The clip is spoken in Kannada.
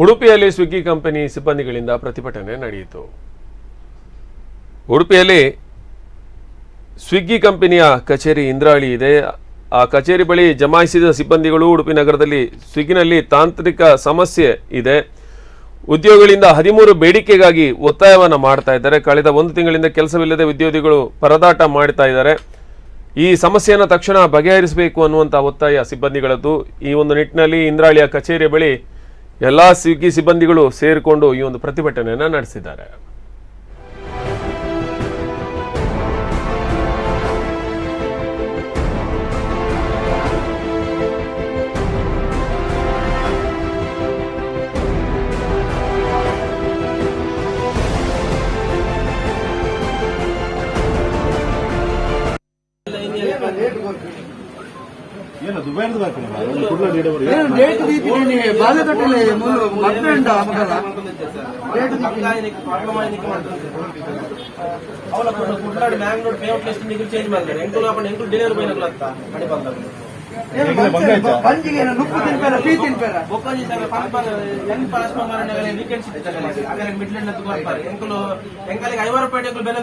ಉಡುಪಿಯಲ್ಲಿ ಸ್ವಿಗ್ಗಿ ಕಂಪನಿ ಸಿಬ್ಬಂದಿಗಳಿಂದ ಪ್ರತಿಭಟನೆ ನಡೆಯಿತು. ಉಡುಪಿಯಲ್ಲಿ ಸ್ವಿಗ್ಗಿ ಕಂಪನಿಯ ಕಚೇರಿ ಇಂದ್ರಾಳಿ ಇದೆ. ಆ ಕಚೇರಿ ಬಳಿ ಜಮಾಯಿಸಿದ ಸಿಬ್ಬಂದಿಗಳು ಉಡುಪಿ ನಗರದಲ್ಲಿ ಸ್ವಿಗ್ಗಿನಲ್ಲಿ ತಾಂತ್ರಿಕ ಸಮಸ್ಯೆ ಇದೆ, ಉದ್ಯೋಗಿಗಳಿಂದ 13 ಬೇಡಿಕೆಗಾಗಿ ಒತ್ತಾಯವನ್ನು ಮಾಡ್ತಾ ಇದ್ದಾರೆ. ಕಳೆದ 1 ತಿಂಗಳಿಂದ ಕೆಲಸವಿಲ್ಲದೆ ಉದ್ಯೋಗಿಗಳು ಪರದಾಟ ಮಾಡ್ತಾ ಇದ್ದಾರೆ. ಈ ಸಮಸ್ಯೆಯನ್ನು ತಕ್ಷಣ ಬಗೆಹರಿಸಬೇಕು ಅನ್ನುವಂಥ ಒತ್ತಾಯ ಸಿಬ್ಬಂದಿಗಳದ್ದು. ಈ ಒಂದು ನಿಟ್ಟಿನಲ್ಲಿ ಇಂದ್ರಾಳಿಯ ಕಚೇರಿಯ ಬಳಿ ಎಲ್ಲ ಸ್ವಿಗ್ಗಿ ಸಿಬ್ಬಂದಿಗಳು ಸೇರಿಕೊಂಡು ಈ ಒಂದು ಪ್ರತಿಭಟನೆಯನ್ನು ನಡೆಸಿದ್ದಾರೆ. మిడ్లాండ్ ಬೆಲೆ